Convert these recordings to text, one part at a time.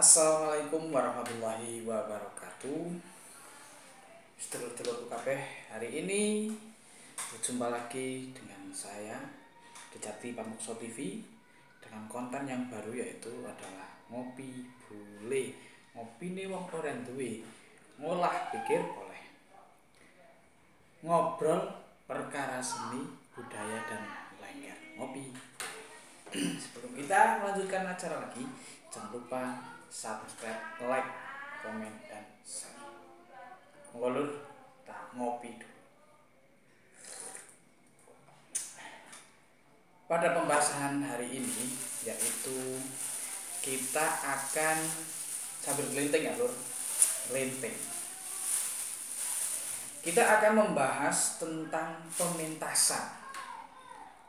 Assalamualaikum warahmatullahi wabarakatuh. Sedulur-sedulurku kabeh, hari ini berjumpa lagi dengan saya Kejati Pamukso TV dengan konten yang baru, yaitu adalah ngopi bule. Ngopi nih wong ora duwe, ngolah pikir oleh. Ngobrol perkara seni, budaya dan lengger. Ngopi. Sebelum kita melanjutkan acara lagi, jangan lupa subscribe, like, komen, dan share. Ngolur tak ngopi dulu. Pada pembahasan hari ini, yaitu kita akan sambil gelinting ya lur, gelinting. Kita akan membahas tentang pementasan.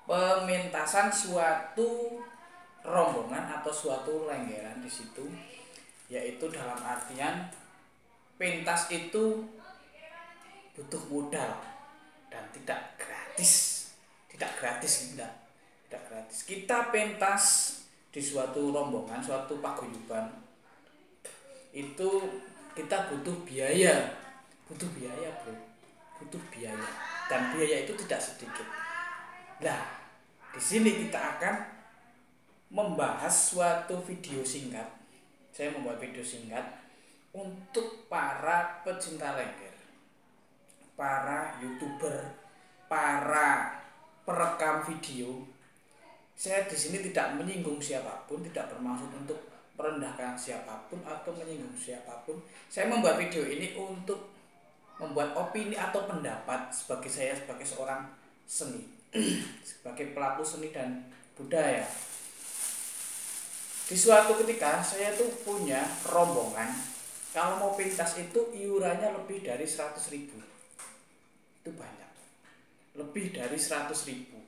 Pementasan suatu rombongan atau suatu lenggeran di situ, yaitu dalam artian pentas itu butuh modal dan tidak gratis. Tidak gratis. Kita pentas di suatu rombongan, suatu paguyuban itu kita butuh biaya. Butuh biaya, bro. Butuh biaya. Dan biaya itu tidak sedikit. Nah, di sini kita akan membahas suatu video singkat. Saya membuat video singkat untuk para pecinta lengger, para YouTuber, para perekam video. Saya di sini tidak menyinggung siapapun, tidak bermaksud untuk merendahkan siapapun atau menyinggung siapapun. Saya membuat video ini untuk membuat opini atau pendapat sebagai saya sebagai seorang seni, sebagai pelaku seni dan budaya. Di suatu ketika saya tuh punya rombongan, kalau mau pentas itu iurannya lebih dari 100.000. Itu banyak. Lebih dari 100.000.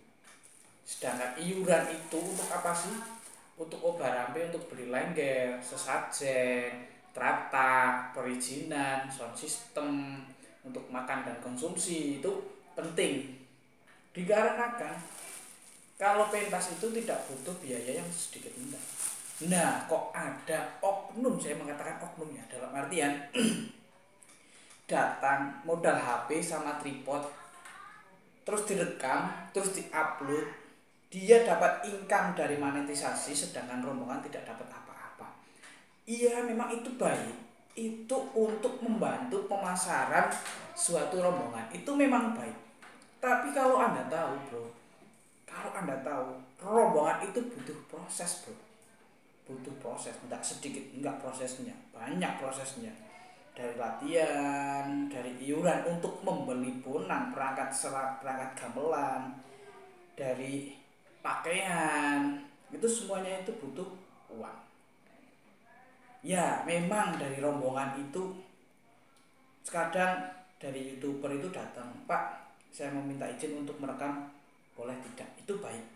Sedangkan iuran itu untuk apa sih? Untuk obarambe, untuk beli lengger, sesajen, traktak, perizinan, sound system, untuk makan dan konsumsi itu penting. Dikarenakan kalau pentas itu tidak butuh biaya yang sedikit rendah. Nah, kok ada oknum, saya mengatakan oknum ya, dalam artian datang modal HP sama tripod, terus direkam, terus diupload, dia dapat income dari monetisasi, sedangkan rombongan tidak dapat apa-apa. Iya, memang itu baik, itu untuk membantu pemasaran suatu rombongan, itu memang baik. Tapi kalau Anda tahu, bro, rombongan itu butuh proses, bro. Butuh proses, tidak sedikit, enggak prosesnya, banyak prosesnya. Dari latihan, dari iuran untuk membeli bonang, perangkat serat, perangkat gamelan, dari pakaian, itu semuanya itu butuh uang. Ya, memang dari rombongan itu kadang dari YouTuber itu datang, "Pak, saya meminta izin untuk merekam, boleh tidak?" Itu baik.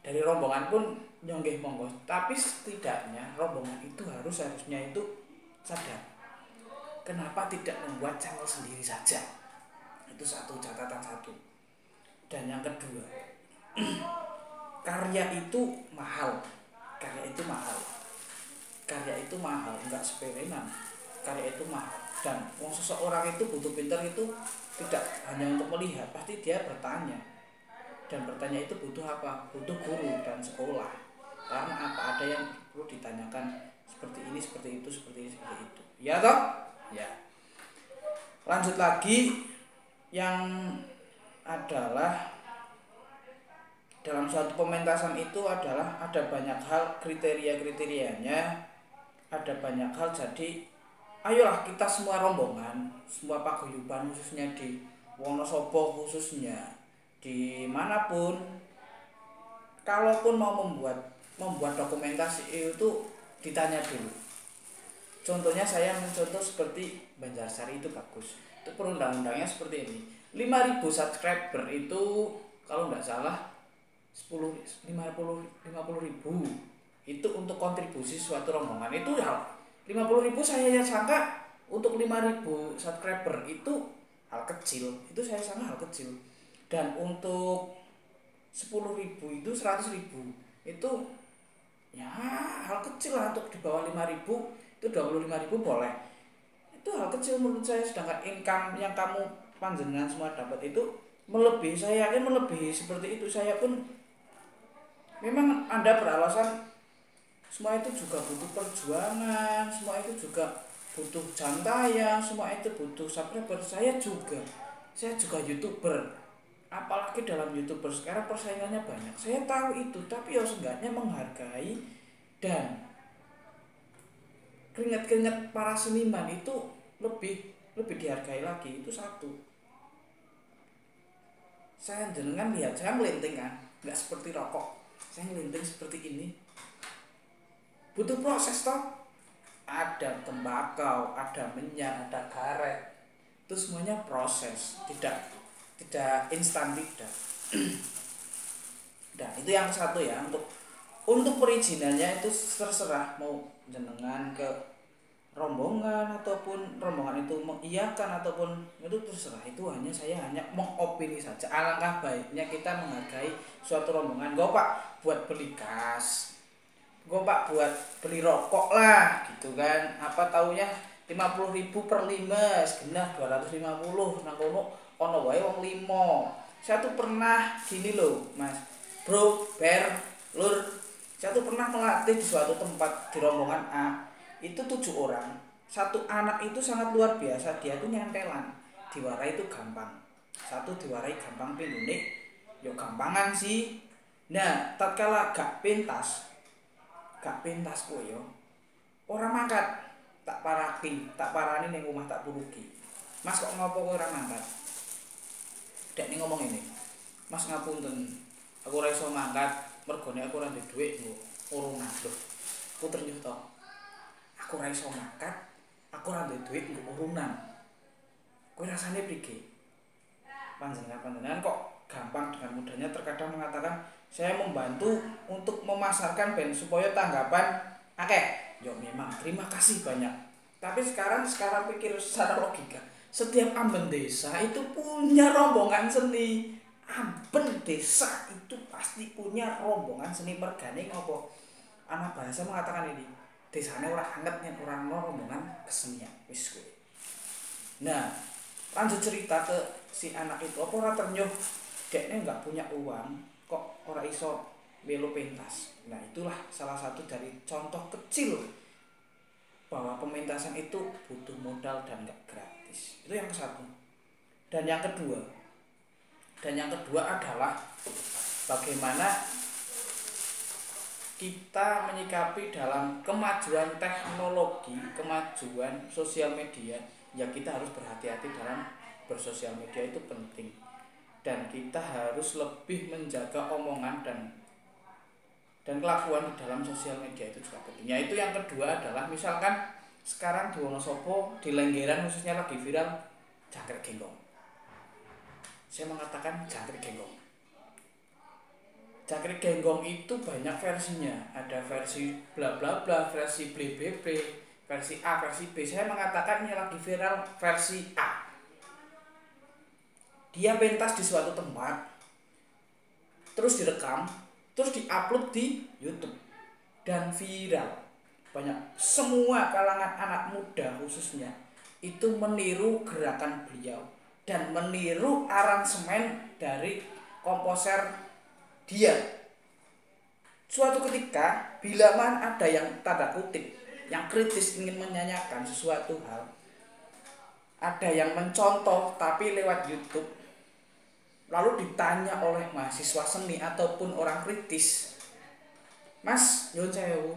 Dari rombongan pun nyonggeh monggo, tapi setidaknya rombongan itu harusnya itu sadar, kenapa tidak membuat channel sendiri saja. Itu satu catatan satu. Dan yang kedua, karya itu mahal. Karya itu mahal, enggak sepelenan. Karya itu mahal. Dan seseorang itu butuh pintar itu tidak hanya untuk melihat, pasti dia bertanya. Dan bertanya itu butuh apa? Butuh guru dan sekolah. Karena apa? Ada yang perlu ditanyakan, seperti ini, seperti itu, seperti ini, seperti itu. Ya toh? Ya. Lanjut lagi, yang adalah dalam suatu pementasan itu adalah ada banyak hal, kriteria-kriterianya, ada banyak hal. Jadi ayolah kita semua rombongan, semua paguyuban, khususnya di Wonosobo, khususnya dimanapun, kalaupun mau membuat dokumentasi itu ditanya dulu. Contohnya saya mencontoh seperti Banjarsari, itu bagus. Itu perundang-undangnya seperti ini. 5.000 subscriber itu kalau nggak salah 50.000 itu untuk kontribusi suatu rombongan. Itu hal 50.000 saya sangka untuk 5.000 subscriber itu hal kecil. Itu saya sangka hal kecil. Dan untuk 10.000 itu 100.000 itu ya hal kecil lah. Untuk di bawah 5.000 itu 25.000 boleh, itu hal kecil menurut saya. Sedangkan income yang kamu panjenengan semua dapat itu melebihi, saya yakin melebihi seperti itu. Saya pun memang Anda beralasan semua itu juga butuh perjuangan, semua itu juga butuh jam tayang, semua itu butuh subscriber. Saya juga YouTuber, apalagi dalam YouTuber sekarang persaingannya banyak. Saya tahu itu, tapi ya seenggaknya menghargai dan keringat-keringat para seniman itu lebih dihargai lagi. Itu satu. Saya jenengan lihat, saya melinting kan, nggak seperti rokok. Saya melinting seperti ini, butuh proses toh. Ada tembakau, ada minyak, ada karet, itu semuanya proses, tidak instan, tidak. Nah itu yang satu ya. Untuk perizinannya itu terserah mau jenengan ke rombongan ataupun rombongan itu mengiyakan ataupun itu terserah. Itu saya hanya mengopini saja. Alangkah baiknya kita menghargai suatu rombongan. Gue pak buat beli gas, gue pak buat beli rokok lah gitu kan, apa taunya 50.000 per 5 segenah 250 nang kono ono wae wong 5. Saya tuh pernah gini loh mas bro, lur, saya tuh pernah melatih di suatu tempat di rombongan A, itu 7 orang. Satu anak itu sangat luar biasa, dia tuh nyantelan, diwarai itu gampang, satu diwarai gampang, pindune yo gampangan sih. Nah tatkala gak pentas kowe yo ora mangkat, tak parani ning omah tak purugi. Mas kok ngopo kowe ora mangkat? Dek ning ngomong ini, Mas ngapunten, aku ora iso mangkat mergone aku ora ndek dhuwit nggo urunan. Lho, puter nyuto. Aku ora iso mangkat, aku ora ndek dhuwit nggo urunan. Kowe rasane priye? Panjenengan kok gampang dengan mudahnya terkadang mengatakan saya membantu untuk memasarkan band supaya tanggapan akeh. Ya memang terima kasih banyak. Tapi sekarang pikir secara logika, setiap amben desa itu punya rombongan seni. Amben desa itu pasti punya rombongan seni. Mergane ngopo? Anak bahasa mengatakan ini, desane ora anget yen ora ono rombongan kesenian. Wis kowe. Nah, lanjut cerita ke si anak itu. Apa ora ternyuh dekne enggak punya uang kok ora iso melu pentas. Nah itulah salah satu dari contoh kecil bahwa pementasan itu butuh modal dan enggak gratis. Itu yang satu. Dan yang kedua adalah bagaimana kita menyikapi dalam kemajuan teknologi, kemajuan sosial media. Ya kita harus berhati-hati dalam bersosial media, itu penting. Dan kita harus lebih menjaga omongan dan kelakuan di dalam sosial media, itu juga penting. Ya itu yang kedua adalah misalkan sekarang di Wonosobo, di Lenggeran khususnya lagi viral jangkrik genggong. Saya mengatakan jangkrik genggong. Jangkrik genggong itu banyak versinya. Ada versi bla bla bla, versi BBB, versi A, versi B. Saya mengatakan ini lagi viral versi A. Dia pentas di suatu tempat, terus direkam, terus diupload di YouTube dan viral. Banyak, semua kalangan anak muda khususnya itu meniru gerakan beliau dan meniru aransemen dari komposer dia. Suatu ketika bila mana ada yang tanda kutip yang kritis ingin menyanyikan sesuatu hal, ada yang mencontoh tapi lewat YouTube, lalu ditanya oleh mahasiswa seni ataupun orang kritis, Mas, nyuwun sewu,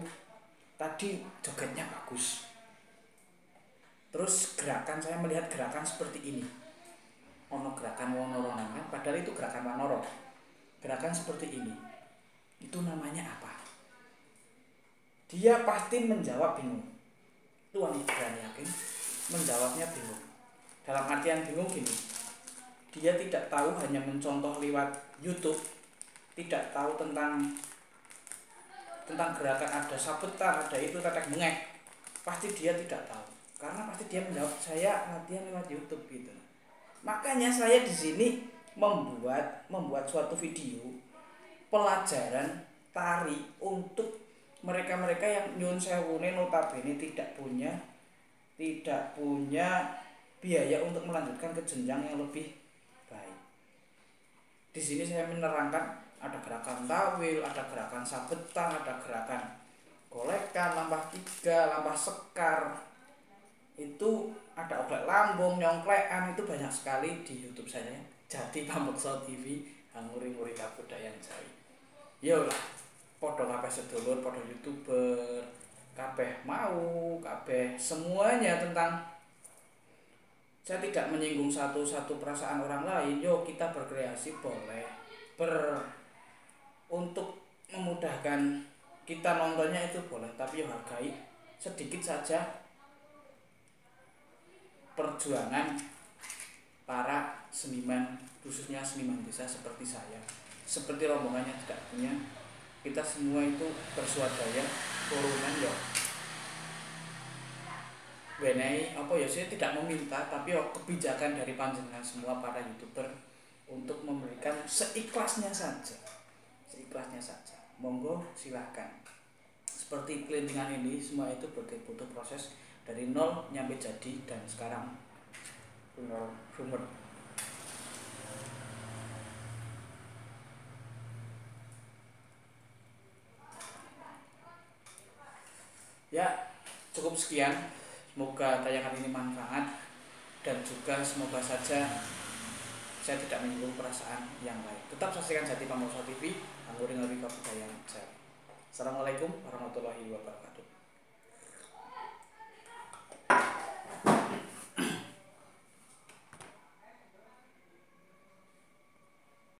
tadi jogetnya bagus, terus gerakan, saya melihat gerakan seperti ini, ono gerakan Wanoro namanya, padahal itu gerakan Wanoro, gerakan seperti ini, itu namanya apa? Dia pasti menjawab bingung. Itu wanita berani yakin menjawabnya bingung. Dalam artian bingung gini, dia tidak tahu, hanya mencontoh lewat YouTube, tidak tahu tentang gerakan ada sabetan, ada itu, tetek bengek. Pasti dia tidak tahu. Karena pasti dia menjawab, saya latihan lewat YouTube gitu. Makanya saya di sini membuat suatu video pelajaran tari untuk mereka-mereka yang nyun sewune notabene tidak punya biaya untuk melanjutkan ke jenjang yang lebih baik. Di sini saya menerangkan ada gerakan tawil, ada gerakan sabetan, ada gerakan golekan, lampah tiga, lampah sekar, itu ada oglek lambung, nyongklekan, itu banyak sekali di YouTube saya. Jati Pameksa TV, nguri-nguri kabudayan Jawi. Yo lah, podo kabeh sedulur, podo YouTuber, kabeh mau, kabeh semuanya tentang, saya tidak menyinggung satu perasaan orang lain. Yo, kita berkreasi boleh, untuk memudahkan kita nontonnya itu boleh, tapi yo hargai sedikit saja perjuangan para seniman, khususnya seniman desa seperti saya, seperti rombongannya tidak punya. Kita semua itu bersuadaya turunan yo. Wenei apa ya, saya tidak meminta, tapi yo kebijakan dari panjenengan semua para YouTuber untuk memberikan seikhlasnya saja. Seikhlasnya saja. Monggo silahkan. Seperti kelintingan ini semua itu butuh proses dari nol nyampe jadi, dan sekarang rumor. Ya, cukup sekian. Semoga tayangan ini manfaat, dan juga semoga saja saya tidak menyinggung perasaan yang lain. Tetap saksikan Jati Pameksa TV, nguri-nguri kabudayan Jawi. Assalamualaikum warahmatullahi wabarakatuh.